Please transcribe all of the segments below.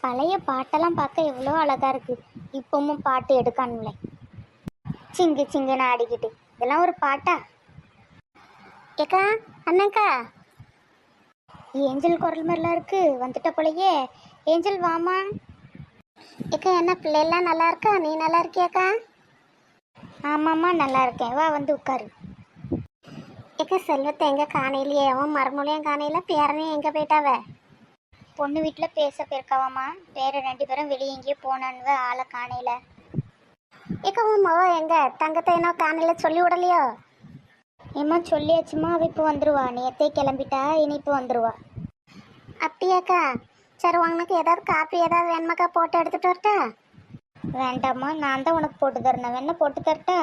பழைய பாட்டெல்லாம் பார்க்க எவ்வளோ அழகா இருக்கு. இப்பவும் பாட்டு எடுக்கானுங்களே, சிங்கு சிங்குன்னு ஆடிக்கிட்டு. இதெல்லாம் ஒரு பாட்டா? ஏக்கா, அண்ணாக்கா, ஏஞ்சல் குரல் மாதிரிலாம் இருக்கு. வந்துட்ட போலயே. ஏஞ்சல் வாமா. ஏக்கா, என்ன பிள்ளைலாம் நல்லா இருக்கா? நீ நல்லா இருக்கியாக்கா? ஆமாம்மா, நல்லா இருக்கேன். வா வந்து உட்காரு. ஏக்கா, செல்வத்தை எங்கே காணையிலையே? அவன் மறுமொழியும் காணையில, பேரனையும் எங்கே போயிட்டாவ? பொண்ணு வீட்டில் பேச போயிருக்காவாம்மா. வேற 2 பேரும் வெளியே எங்கேயோ போனான்வ, ஆளை காணையில. ஏக்கா, உன் மவ எங்க? தங்கத்தை என்ன காணையில சொல்லி விடலையோ? ஏம்மா சொல்லியாச்சுமா, அவள் இப்போ வந்துடுவா. நேற்றே கிளம்பிட்டா, இனி இப்போ வந்துடுவா. அப்படியாக்கா? சரி, உனக்கு ஏதாவது காப்பி ஏதாவது வேணுமாக்கா? போட்டு எடுத்துகிட்டு வரட்டா? வேண்டாம்மா, நான் தான் உனக்கு போட்டு தரணும். வேணா போட்டு தரட்டா?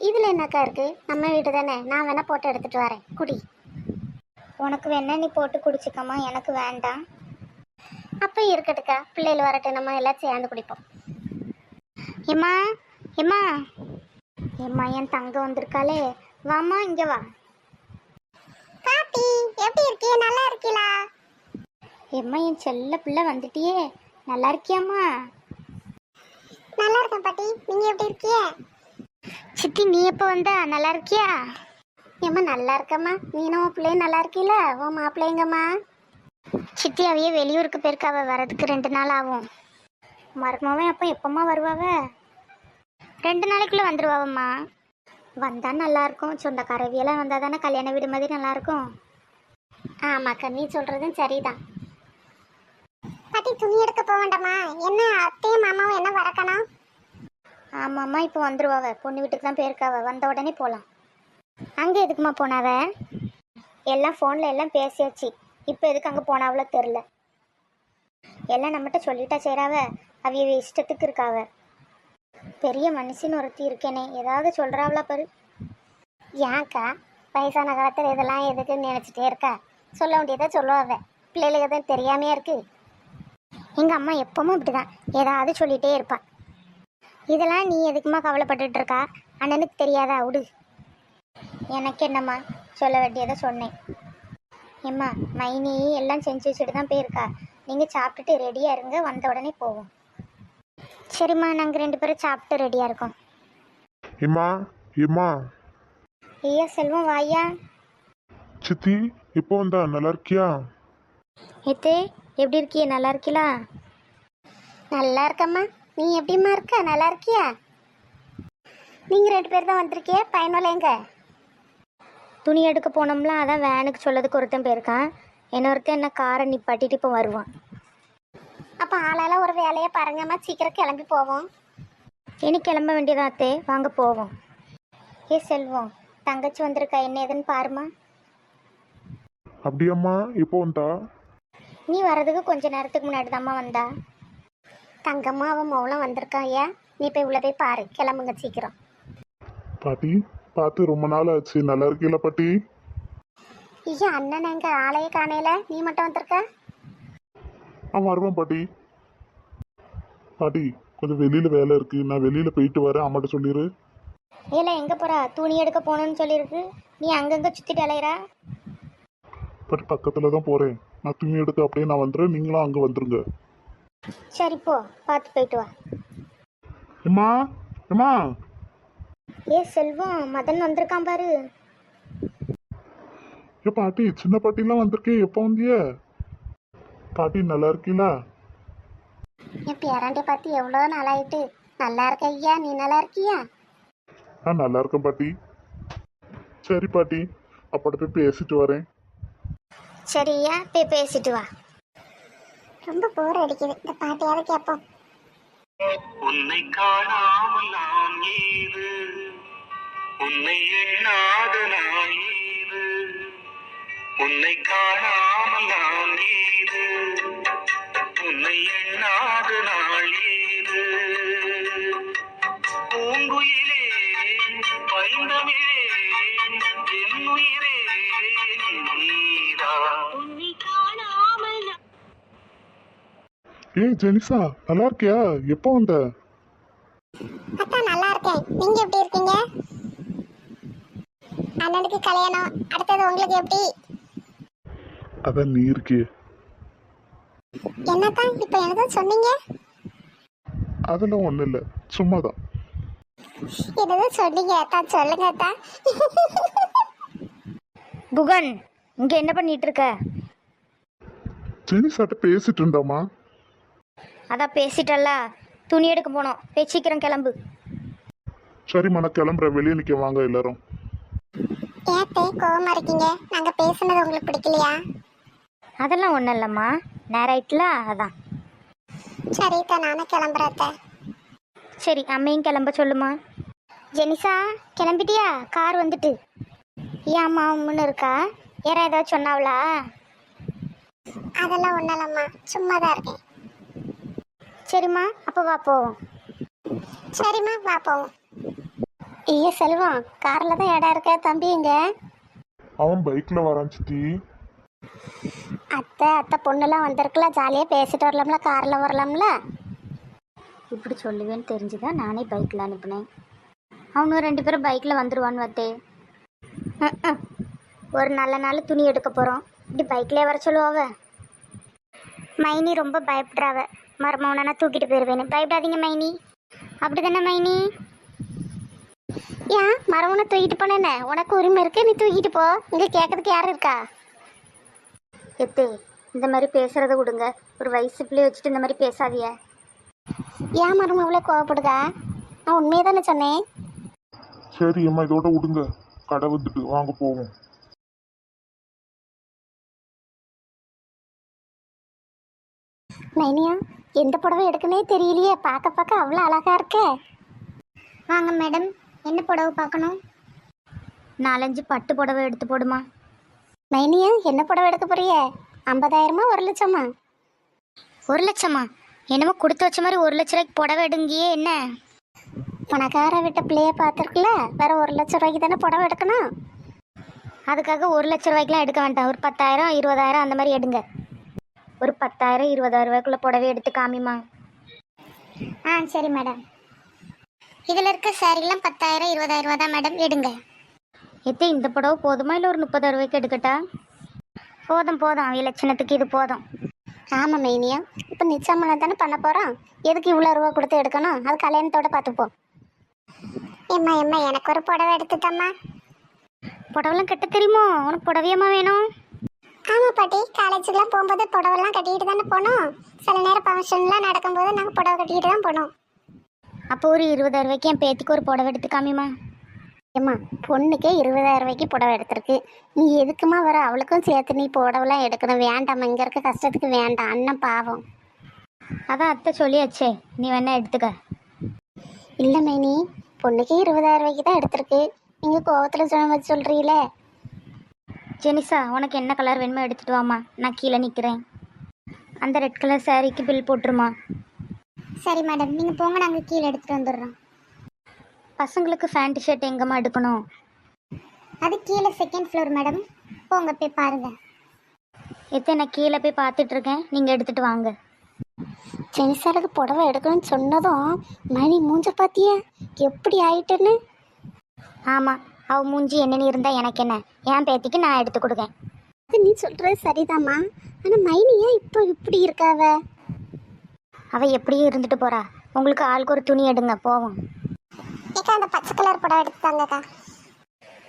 இதில் என்னக்கா இருக்குது? நம்ம வீட்டு தானே, நான் வேணா போட்டு எடுத்துகிட்டு வரேன். குடி. உனக்கு வேணா நீ போட்டு குடிச்சிக்கம்மா, எனக்கு வேண்டாம். அப்போ இருக்கட்டுக்கா, பிள்ளைகள் வரட்டும், நம்ம எல்லாம் சேர்ந்து குடிப்போம். ஏம்மா, ஏம்மா, ஏம்மா, என் தங்க வந்திருக்காளே. வாம்மா, இங்கே வா. பாட்டி, எப்படி இருக்கிய? நல்லா இருக்கீங்களா? ஏம்மா, என் செல்ல பிள்ளை வந்துட்டியே. நல்லா இருக்கியாம்மா? நல்லா இருக்கேன் பாட்டி. நீங்கள் எப்படி இருக்கிய? சித்தி, நீ எப்போ வந்தா? நல்லா இருக்கியா? ஏம்மா, நல்லா இருக்கம்மா. நீனும் உன் பிள்ளையும் நல்லா இருக்கீல? உன் மாப்பிள்ளைங்கம்மா? சித்தி, அவையே வெளியூருக்கு போயிருக்காவ. வரதுக்கு 2 நாள் ஆகும். மருமவன் அப்போ எப்போம்மா வருவாவ? 2 நாளைக்குள்ளே வந்துடுவாவம்மா. வந்தால் நல்லாயிருக்கும். சொந்தக்காரவியெல்லாம் வந்தால் தானே கல்யாண வீடு மாதிரி நல்லாயிருக்கும். ஆமாக்கா, நீ சொல்கிறதும் சரிதான். பாட்டி, துணி எடுக்க போக வேண்டாமா? என்ன அத்தையும் மாமாவும் என்ன வரக்கணும்? ஆமாம்மா, இப்போ வந்துடுவாவ. பொண்ணு வீட்டுக்கு தான் போயிருக்காவ. வந்த உடனே போகலாம். அங்கே எதுக்குமா போனாவ? எல்லாம் ஃபோனில் எல்லாம் பேசியாச்சு. இப்போ எதுக்கு அங்கே போனாவளோ தெரில. எல்லாம் நம்மகிட்ட சொல்லிட்டா செய்கிறாவ. அவிய இஷ்டத்துக்கு இருக்காவ. பெரிய மனுஷின்னு ஒருத்தி இருக்கேனே, ஏதாவது சொல்கிறாவளா பாரு. ஏன்க்கா, வயசான காலத்தில் இதெல்லாம் எதுக்குன்னு நினச்சிட்டே இருக்கா? சொல்ல வேண்டியதை சொல்லுவாவ. பிள்ளைகளுக்கு தான் தெரியாமையா இருக்கு. எங்கள் அம்மா எப்பவும் இப்படி தான் ஏதாவது சொல்லிகிட்டே இருப்பாள். இதெல்லாம் நீ எதுக்குமா கவலைப்பட்டுட்டு இருக்கா? அண்ணனுக்கு தெரியாதா? விடு. எனக்கு என்னம்மா, சொல்ல வேண்டியதை சொன்னேன். ஏம்மா, மைனி எல்லாம் செஞ்சு வச்சுட்டு தான் போயிருக்கா. நீங்கள் சாப்பிட்டுட்டு ரெடியாக இருங்க, வந்த உடனே போவோம். சரிம்மா, நாங்கள் 2 பேரும் சாப்பிட்டு ரெடியாக இருக்கோம். ஏம்மா, ஏம்மா. ஐயா செல்வம், வாயா. சித்தி, இப்போ வந்தா? நல்லா இருக்கியா? ஏத்தே, எப்படி இருக்கிய? நல்லா இருக்கீங்களா? நல்லா இருக்கம்மா. நீ எப்படிம்மா இருக்க? நல்லா இருக்கியா? நீங்கள் 2 பேர் தான் வந்திருக்கிய. பையனோல எங்க? துணி எடுக்க போனோம்ல, அதான் வேனுக்கு சொல்லதுக்கு ஒருத்தன் போயிருக்கான். இன்னொருத்தன் என்ன காரை நிப்பாட்டிட்டு இப்போ வருவான். அப்போ ஆளால் ஒரு வேலையை பாருங்கம்மா, சீக்கிரம் கிளம்பி போவோம். இனி கிளம்ப வேண்டியதாத்தே, வாங்க போவோம். ஏ செல்வம், தங்கச்சி வந்திருக்கா, என்ன ஏதுன்னு பாருமா. அப்படியாம்மா, இப்போ வந்தா? நீ வர்றதுக்கு கொஞ்ச நேரத்துக்கு முன்னாடி தாம்மா வந்தா. தங்கம்மா அவன் மௌலம் வந்திருக்கான். ஐயா, நீ போய் உள்ள போய் பாரு. கிளம்புங்க சீக்கிரம். பாட்டி, பார்த்து ரொம்ப நாள் ஆச்சு. நல்லா இருக்கீங்களா பாட்டி? ஐயா, அண்ணன் எங்க? ஆளையே காணையில, நீ மட்டும் வந்திருக்க? வருவான் பாட்டி. பாட்டி, கொஞ்சம் வெளியில் வேலை இருக்கு, நான் வெளியில் போயிட்டு வரேன். அம்மாட்ட சொல்லிடு. ஏல, எங்கே போகிறா? துணி எடுக்க போகணுன்னு சொல்லியிருக்கு. நீ அங்கங்கே சுற்றிட்டு அலையிறா. பாட்டி, பக்கத்தில் தான் போகிறேன். நான் துணி எடுக்க அப்படியே நான் வந்துடுறேன். நீங்களும் அங்கே வந்துடுங்க. சரி, போ, பார்த்து போயிட்டு வா. ஏம்மா, ஏம்மா. ஏ செல்வம், மதன் வந்திருக்கான் பாரு. ஏ பாட்டி, சின்ன பாட்டிலாம் வந்திருக்கேன். எப்போ வந்திய? பாட்டி, நல்லா இருக்கீங்களா? என் பேராண்டி பார்த்து எவ்வளோ நாளாயிட்டு. நல்லா இருக்க ஐயா, நீ நல்லா இருக்கியா? நல்லா இருக்கேன் பாட்டி. சரி பாட்டி, அப்படி போய் பேசிட்டு வரேன். சரியா, போய் பேசிட்டு வா. ரொம்ப போர் அடிக்குது, இந்த பாட்டியாவது கேட்போம். உன்னை காணாமல் நான் ஏது உன்னை எண்ணாத நாள் ஏது, உன்னை காணாமல் நான் ஏது, உன்னை எண்ணாத நாள் ஏது. பூங்குயிலே பைந்தமிழே என் உயிரே நீரா. உன்னை காணாமல் ஏய் ஜெனிசா, நல்லா இருக்கியா? எப்போ வந்த? அக்கா நல்லா இருக்கேன். நீங்க எப்படி இருக்கீங்க? அண்ணனுக்கு கல்யாணம், அடுத்தது உங்களுக்கு எப்படி? அதான் நீ இருக்கியே. என்னக்கா இப்ப என்னதான் சொன்னீங்க? அதெல்லாம் ஒன்றும் இல்லை, சும்மாதான். என்னதான் சொன்னீங்க அக்கா? சொல்லுங்க அக்கா. குகன், இங்க என்ன பண்ணிட்டு இருக்க? ஜெனிசாட்ட பேசிட்டு இருந்தாமா. அதான் பேசிட்டல்ல, துணி எடுக்க போனோம். போய் சீக்கிரம் கிளம்பு. சரிம்மா, நான் கிளம்புறேன். வெளியே நிற்க வாங்க எல்லாரும். ஏத்தே கோவமா இருக்கீங்க? நாங்க பேசுனது உங்களுக்கு பிடிக்கலையா? அதெல்லாம் ஒன்றும் இல்லைம்மா, நேரம் ஆயிட்டுல அதான். சரி அக்கா, நானும் கிளம்புறேன் அத்தை. சரி, அம்மையும் கிளம்ப சொல்லுமா. ஜெனிசா கிளம்பிட்டியா? கார் வந்துட்டு. ஏம்மா முன்னு இருக்கா? யாரா ஏதாவது சொன்னாவளா? அதெல்லாம் ஒன்றும் இல்லைம்மா, சும்மா தான் இருக்கேன். சரிம்மா, அப்போ வா போவோம். சரிம்மா வா போவோம். ஐயோ செல்வம், காரில் தான் இடம் இருக்க. தம்பி இங்க அவன் பைக்கில் வரான் சித்தி. அத்தை பொண்ணுலாம் வந்திருக்குல, ஜாலியாக பேசிட்டு வரலாம்ல, காரில் வரலாம்ல. இப்படி சொல்லுவேன்னு தெரிஞ்சுதான் நானே பைக்கில் அனுப்புனேன். அவனு 2 பேரும் பைக்கில் வந்துடுவான்னு வத்தே. ஒரு நல்ல நாள் துணி எடுக்க போகிறோம், இப்படி பைக்லேயே வர சொல்லுவாவ. மைனி ரொம்ப பயப்படுறாவ. மருமவனா தூக்கிட்டு போயிடுவேன்னு. பயப்படாதீங்க மைனி. அப்படி தானே மைனி? ஏன் மருமவனை தூக்கிட்டு போனேன்னு உனக்கு உரிமை இருக்கு, நீ தூக்கிட்டு போ. இங்கே கேட்கறதுக்கு யாரும் இருக்கா? எத்தே, இந்த மாதிரி பேசுறத விடுங்க. ஒரு வயசு பிள்ளைய வச்சுட்டு இந்த மாதிரி பேசாதிய. ஏன் மருமக இவ்வளோ கோவப்படுதா? நான் உண்மையை தானே சொன்னேன். சரி அம்மா, இதோட விடுங்க. கடை வந்துட்டு வாங்க போவோம். மைனியா, எந்த புடவை எடுக்கனே தெரியலையே. பார்க்க பார்க்க அவ்வளோ அழகா இருக்கே. வாங்க மேடம், என்ன புடவை பார்க்கணும்? 4-5 பட்டு புடவை எடுத்து போடுமா. மைனியா, என்ன புடவை எடுக்க போறிய? 50,000மா 1,00,000மா? 1,00,000மா? என்னமோ கொடுத்து வச்ச மாதிரி 1,00,000 ரூபாய்க்கு புடவை எடுங்கியே என்ன? பணக்கார விட்ட பிள்ளைய பார்த்துருக்குல, வேற 1,00,000 ரூபாய்க்கு தானே புடவை எடுக்கணும். அதுக்காக 1,00,000 ரூபாய்க்குலாம் எடுக்க வேண்டாம். ஒரு 10,000 20,000 அந்த மாதிரி எடுங்க. ஒரு 10,000 20,000 ரூபாய்க்குள்ள புடவை எடுத்து காமிமா. சரி மேடம். இதில் இருக்க சாரிலாம் 10,000 20,000 ரூபா தான் மேடம், எடுங்க. எத்தே, இந்த புடவை போதுமா இல்லை ஒரு 30,000 ரூபாய்க்கு எடுக்கட்டா? போதும் போதும், இலட்சணத்துக்கு இது போதும். ஆமாம் மைனியா, இப்போ நிச்சயமாக தானே பண்ண போகிறோம். எதுக்கு இவ்வளோ ரூபா கொடுத்து எடுக்கணும்? அது கல்யாணத்தோட பார்த்துப்போம். எம்மா எனக்கு ஒரு புடவை எடுத்துட்டம்மா. புடவைலாம் கட்ட தெரியுமோ? உனக்கு புடவையம்மா வேணும்? ஆமாம் பாட்டி, காலேஜுக்கெலாம் போகும்போது புடவைலாம் கட்டிக்கிட்டு தானே போனோம். சில நேரம் ஃபங்க்ஷன்லாம் நடக்கும்போது நாங்கள் புடவை கட்டிக்கிட்டு தான் போனோம். அப்போ ஒரு 20,000 ரூபாய்க்கு என் பேத்திக்கு ஒரு புடவை எடுத்து காமிமா. ஏம்மா, பொண்ணுக்கே 20,000 ரூபாய்க்கு புடவை எடுத்திருக்கு. நீ எதுக்குமா வர? அவளுக்கும் சேர்த்து நீ புடவைலாம் எடுக்கணும். வேண்டாம், இங்கே இருக்க கஷ்டத்துக்கு வேண்டாம். அண்ணன் பாவம். அதான் அத்தை சொல்லியாச்சே, நீ வேணா எடுத்துக்க. இல்லை மைனி, பொண்ணுக்கே 20,000 ரூபாய்க்கு தான் எடுத்திருக்கு. நீங்கள் கோவத்தில் சொல்கிறீங்களே. ஜெனிசா, உனக்கு என்ன கலர் வேணுமோ எடுத்துட்டு வாமா. நான் கீழே நிற்கிறேன். அந்த ரெட் கலர் சாரீக்கு பில் போட்டுருமா. சரி மேடம், நீங்கள் போங்க, நாங்கள் கீழே எடுத்துகிட்டு வந்துடுறோம். பசங்களுக்கு ஃபேண்ட் ஷர்ட் எங்கம்மா எடுக்கணும்? அது கீழே 2nd ஃப்ளோர் மேடம், போங்க போய் பாருங்கள். எத்தனை கீழே போய் பார்த்துட்ருக்கேன், நீங்கள் எடுத்துகிட்டு வாங்க. ஜெனிசாருக்கு புடவை எடுக்கணும்னு சொன்னதும் மணி மூஞ்ச பார்த்தியா எப்படி ஆயிட்டுன்னு. ஆமாம், அவள் மூஞ்சி என்னன்னு இருந்தால் எனக்கு என்ன? என் பேத்திக்கு நான் எடுத்து கொடுக்கேன். அது நீ சொல்கிறது சரிதாம்மா. ஆனால் மைனியா இப்போ இப்படி இருக்காவ. அவள் எப்படியும் இருந்துட்டு போகிறா. உங்களுக்கு ஆளுக்கு ஒரு துணி எடுங்க, போவோம். ஏக்கா, அந்த பச்சை கலர் புடவை எடுத்துட்டாங்கக்கா.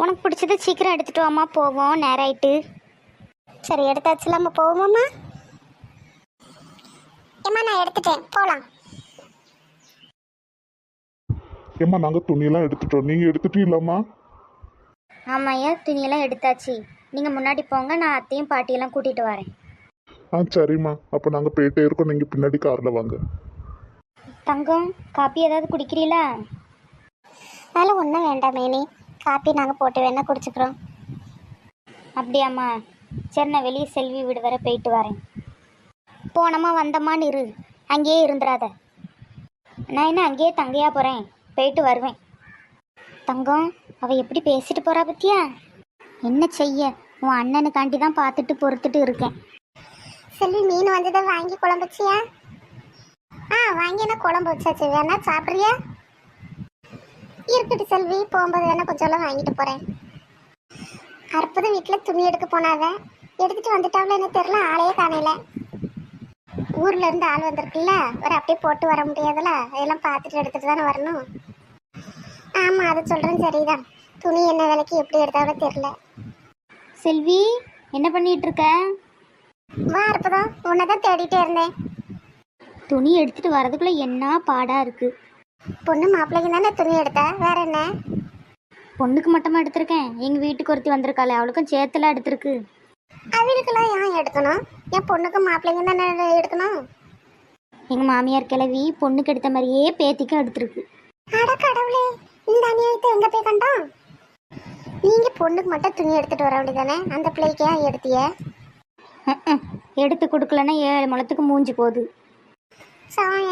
உனக்கு பிடிச்சது சீக்கிரம் எடுத்துகிட்டு வாமா, போவோம். நேரம் ஆயிட்டு. சரி, எடுத்தாச்சுல, நம்ம போவோமாம்மா? ஏம்மா, நான் எடுத்துட்டேன், போகலாம். ஏம்மா, நாங்கள் துணியெல்லாம் எடுத்துட்டோம். நீங்கள் எடுத்துட்டீங்களாம்மா? ஆமாய்யா, துணியெல்லாம் எடுத்தாச்சு. நீங்கள் முன்னாடி போங்க, நான் அத்தையும் பாட்டியெல்லாம் கூட்டிகிட்டு வரேன். சரிம்மா, அப்போ நாங்கள் போயிட்டே இருக்கோம். நீங்கள் பின்னாடி காரில் வாங்க. தங்கம், காப்பி ஏதாவது குடிக்கிறீங்களா? அதெல்லாம் ஒன்றும் வேண்டாம் மேனி. காப்பி நாங்கள் போட்டு வேணா குடிச்சுக்கிறோம். அப்படியாம்மா? சரி, நான் வெளியே செல்வி வீடு வர போயிட்டு வரேன். போனோமா வந்தம்மான்னு இரு, அங்கேயே இருந்துடாத. நான் என்ன அங்கேயே தங்கையாக போகிறேன், போயிட்டு வருவேன். தங்கம், அவள் எப்படி பேசிட்டு போகிறா பத்தியா? என்ன செய்ய, உன் அண்ணனுக்காண்டி தான் பார்த்துட்டு பொறுத்துட்டு இருக்கேன். செல்வி மீன் வந்ததை வாங்கி குழம்பு வச்சியா? வாங்கி என்ன குழம்பு வச்சாச்சு, வேணா சாப்பிட்றியா? இருக்கட்டு செல்வி, போகும்போது வேணா கொஞ்சம் வாங்கிட்டு போகிறேன். அற்புதம் வீட்டில் துணி எடுக்க போனாவ, எடுத்துட்டு வந்துட்டாவில் என்ன தெரியல, ஆளையே காணையில. ஊர்ல இருந்து ஆள் வந்திருக்குல்ல, ஒரு அப்படியே போட்டு வர முடியாதுல்ல, அதெல்லாம் பார்த்துட்டு எடுத்துட்டு தானே வரணும். ஆமாம், அது சொல்கிறேன் சரிதான். துணி என்ன விலைக்கு எப்படி எடுத்தாவிட தெரியல. செல்வி, என்ன பண்ணிட்டு இருக்க? வா அற்புதம், உன்னை தான் தேடிட்டே இருந்தேன். துணி எடுத்துட்டு வரதுக்குள்ள என்ன பாடா இருக்கு. பொண்ணு மாப்பிள்ளைக்கு தானே துணி எடுத்த, வேற என்ன? பொண்ணுக்கு மட்டுமா எடுத்திருக்கேன், எங்க வீட்டுக்கு ஒருத்தி வந்திருக்காளே, அவளுக்கும் சேர்த்துல எடுத்திருக்கு. அவளுக்கெல்லாம் ஏன் எடுக்கணும்? என் பொண்ணுக்கு மாப்பிள்ளைங்க தானே எடுக்கணும். எங்க மாமியார் கிளவி பொண்ணுக்கு எடுத்த மாதிரியே பேத்திக்கும் எடுத்திருக்கு. அட கடவுளே, இந்த அநியாயத்தை எங்க போய் கண்டோம்? நீங்க பொண்ணுக்கு மட்டும் துணி எடுத்துட்டு வர வேண்டியதானே, அந்த பிள்ளைக்கு ஏன் எடுத்திய? எடுத்து கொடுக்கலன்னா 7 முழத்துக்கு மூஞ்சி போகுது.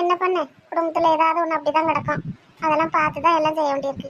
என்ன பண்ண, குடும்பத்துல ஏதாவது ஒன்று அப்படிதான் கிடக்கும், அதெல்லாம் பார்த்து தான் எல்லாம் செய்ய வேண்டியிருக்கு.